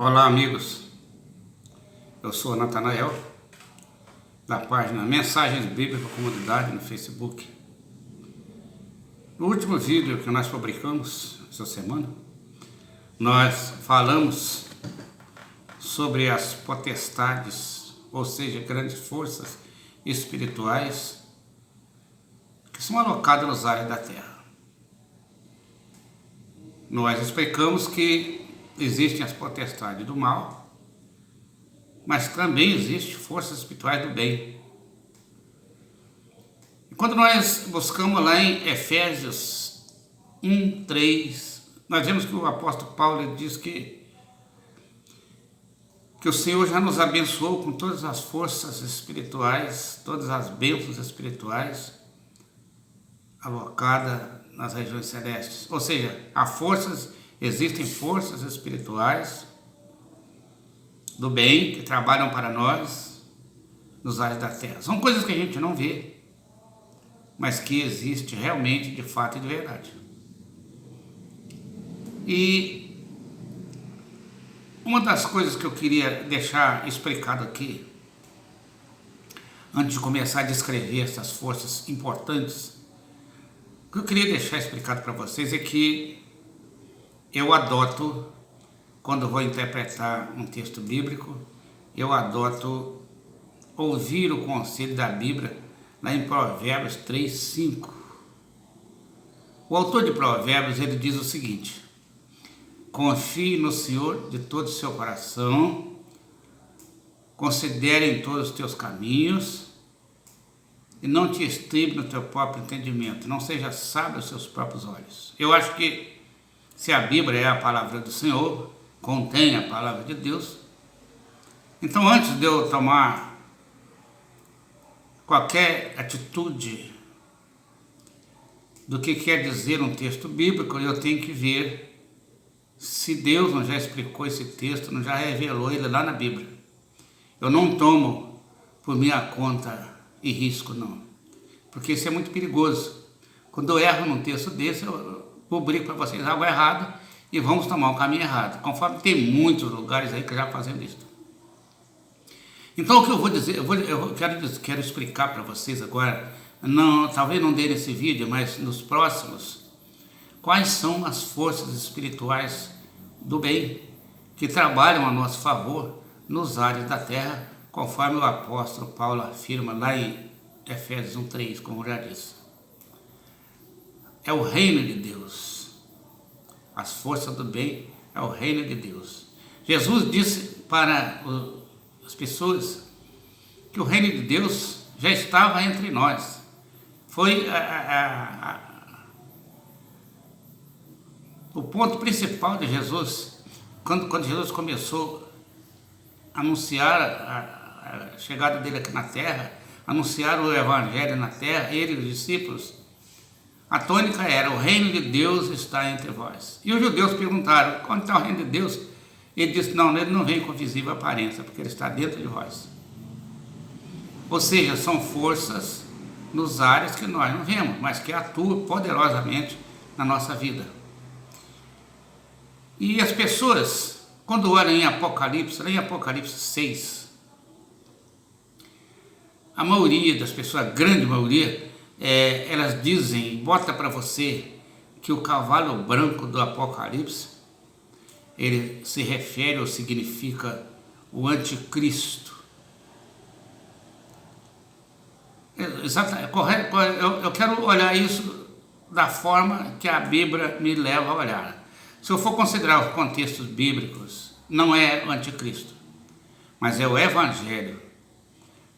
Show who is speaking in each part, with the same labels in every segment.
Speaker 1: Olá, amigos. Eu sou Natanael, da página Mensagens Bíblicas Comunidade no Facebook. No último vídeo que nós publicamos essa semana, nós falamos sobre as potestades, ou seja, grandes forças espirituais que são alocadas nos ares da terra. Nós explicamos que existem as potestades do mal, mas também existem forças espirituais do bem. E quando nós buscamos lá em Efésios 1:3, nós vemos que o apóstolo Paulo diz que o Senhor já nos abençoou com todas as forças espirituais, todas as bênçãos espirituais alocadas nas regiões celestes. Ou seja, existem forças espirituais do bem que trabalham para nós nos ares da terra. São coisas que a gente não vê, mas que existe realmente, de fato e de verdade. E uma das coisas que eu queria deixar explicado aqui, antes de começar a descrever essas forças importantes, o que eu queria deixar explicado para vocês é que eu adoto, quando vou interpretar um texto bíblico, eu adoto ouvir o conselho da Bíblia, lá em Provérbios 3:5. O autor de Provérbios, ele diz o seguinte: confie no Senhor de todo o seu coração, considere em todos os teus caminhos, e não te estribe no teu próprio entendimento, não seja sábio aos seus próprios olhos. Eu acho que se a Bíblia é a palavra do Senhor, contém a palavra de Deus, então antes de eu tomar qualquer atitude do que quer dizer um texto bíblico, eu tenho que ver se Deus não já explicou esse texto, não já revelou ele lá na Bíblia. Eu não tomo por minha conta e risco, não, porque isso é muito perigoso. Quando eu erro num texto desse, eu publico para vocês algo errado e vamos tomar o caminho errado, conforme tem muitos lugares aí que já fazendo isso. Então o que eu vou dizer, eu quero explicar para vocês agora, talvez não dê nesse vídeo, mas nos próximos, quais são as forças espirituais do bem que trabalham a nosso favor nos ares da terra, conforme o apóstolo Paulo afirma lá em Efésios 1:3, como eu já disse. É o reino de Deus. As forças do bem é o reino de Deus. Jesus disse para as pessoas que o reino de Deus já estava entre nós. Foi o ponto principal de Jesus, quando Jesus começou a anunciar a chegada dele aqui na terra, anunciar o evangelho na terra, ele e os discípulos. A tônica era: o reino de Deus está entre vós. E os judeus perguntaram: onde está o reino de Deus? Ele disse: não, ele não vem com visível aparência, porque ele está dentro de vós. Ou seja, são forças nos ares que nós não vemos, mas que atuam poderosamente na nossa vida. E as pessoas, quando olham em Apocalipse, lá em Apocalipse 6, a maioria das pessoas, a grande maioria, elas dizem, bota para você, que o cavalo branco do Apocalipse, ele se refere ou significa o anticristo. Exatamente, correto? Eu quero olhar isso da forma que a Bíblia me leva a olhar. Se eu for considerar os contextos bíblicos, não é o anticristo, mas é o evangelho.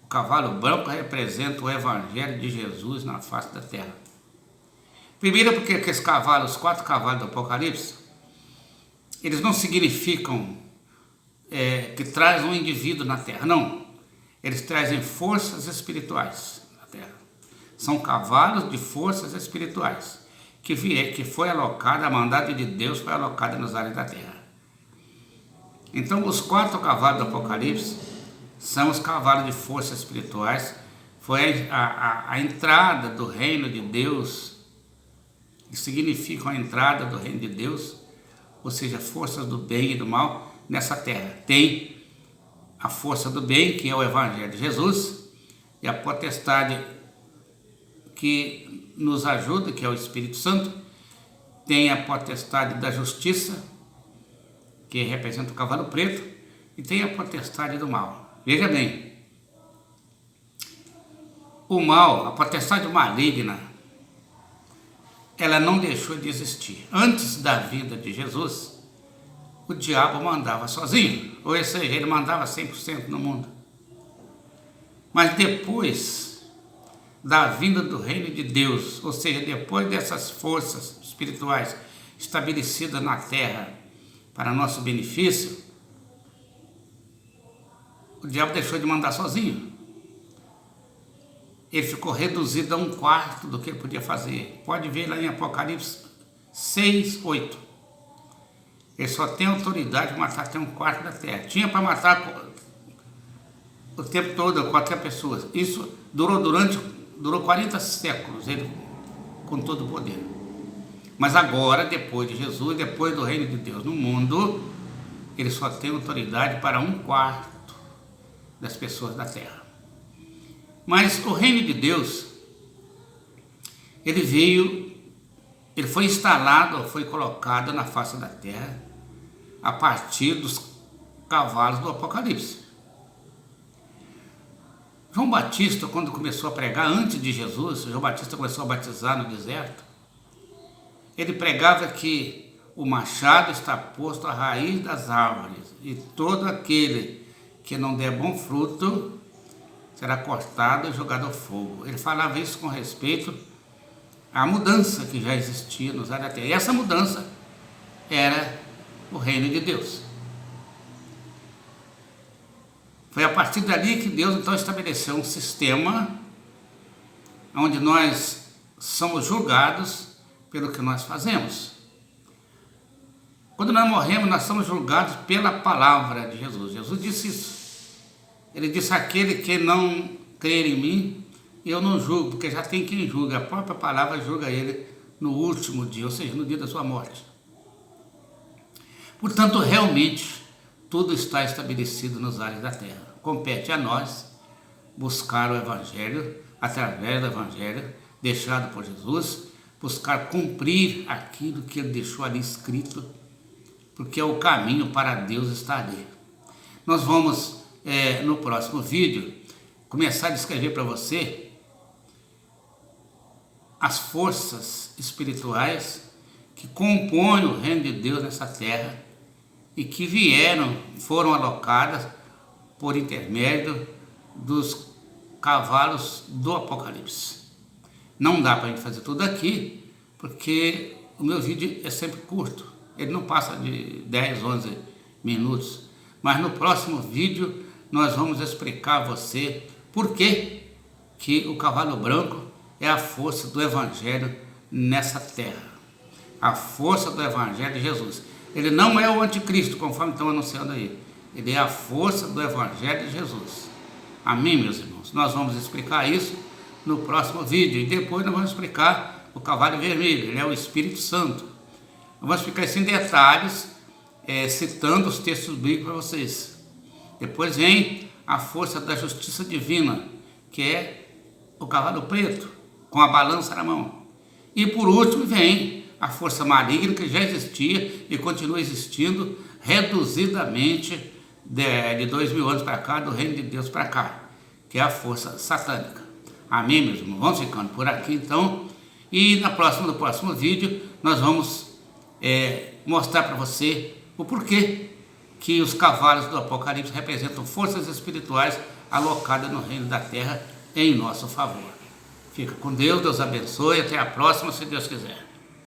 Speaker 1: O cavalo branco representa o evangelho de Jesus na face da terra. Primeiro porque aqueles cavalos, os 4 cavalos do Apocalipse, eles não significam que traz um indivíduo na terra, não. Eles trazem forças espirituais na terra. São cavalos de forças espirituais, que foi alocada, a mandado de Deus foi alocada nos ares da terra. Então os 4 cavalos do Apocalipse são os cavalos de forças espirituais, foi a entrada do reino de Deus, que significam a entrada do reino de Deus, ou seja, forças do bem e do mal, nessa terra. Tem a força do bem, que é o Evangelho de Jesus, e a potestade que nos ajuda, que é o Espírito Santo. Tem a potestade da justiça, que representa o cavalo preto, e tem a potestade do mal. Veja bem, o mal, a potestade maligna, ela não deixou de existir. Antes da vinda de Jesus, o diabo mandava sozinho, ou seja, ele mandava 100% no mundo. Mas depois da vinda do reino de Deus, ou seja, depois dessas forças espirituais estabelecidas na terra para nosso benefício, o diabo deixou de mandar sozinho. Ele ficou reduzido a 1/4 do que ele podia fazer. Pode ver lá em Apocalipse 6:8. Ele só tem autoridade de matar até 1/4 da terra. Tinha para matar o tempo todo qualquer pessoa. Isso durou 40 séculos, ele com todo o poder. Mas agora, depois de Jesus, depois do reino de Deus no mundo, ele só tem autoridade para 1/4 das pessoas da terra. Mas o reino de Deus, ele foi instalado, foi colocado na face da terra a partir dos cavalos do Apocalipse. João Batista, quando começou a pregar, antes de Jesus, João Batista começou a batizar no deserto, ele pregava que o machado está posto à raiz das árvores, e todo aquele que não der bom fruto será cortado e jogado ao fogo. Ele falava isso com respeito à mudança que já existia nos ares da terra. E essa mudança era o reino de Deus. Foi a partir dali que Deus então estabeleceu um sistema onde nós somos julgados pelo que nós fazemos. Quando nós morremos, nós somos julgados pela palavra de Jesus. Jesus disse isso. Ele disse: aquele que não crer em mim, eu não julgo, porque já tem quem julga. A própria palavra julga ele no último dia, ou seja, no dia da sua morte. Portanto, realmente, tudo está estabelecido nos ares da terra. Compete a nós buscar o Evangelho, através do Evangelho deixado por Jesus, buscar cumprir aquilo que ele deixou ali escrito, porque o caminho para Deus está ali. Nós vamos, no próximo vídeo, começar a descrever para você as forças espirituais que compõem o reino de Deus nessa terra e que foram alocadas por intermédio dos cavalos do Apocalipse. Não dá para a gente fazer tudo aqui, porque o meu vídeo é sempre curto, ele não passa de 10, 11 minutos, mas no próximo vídeo nós vamos explicar a você por que o cavalo branco é a força do Evangelho nessa terra. A força do Evangelho de Jesus. Ele não é o anticristo, conforme estão anunciando aí. Ele é a força do Evangelho de Jesus. Amém, meus irmãos? Nós vamos explicar isso no próximo vídeo. E depois nós vamos explicar o cavalo vermelho. Ele é o Espírito Santo. Nós vamos explicar isso em detalhes, citando os textos bíblicos para vocês. Depois vem a força da justiça divina, que é o cavalo preto, com a balança na mão. E por último vem a força maligna, que já existia e continua existindo reduzidamente de 2000 anos para cá, do reino de Deus para cá, que é a força satânica. Amém, meus irmãos? Vamos ficando por aqui então, e no próximo vídeo nós vamos mostrar para você o porquê que os cavalos do Apocalipse representam forças espirituais alocadas no reino da terra em nosso favor. Fica com Deus, Deus abençoe, até a próxima, se Deus quiser.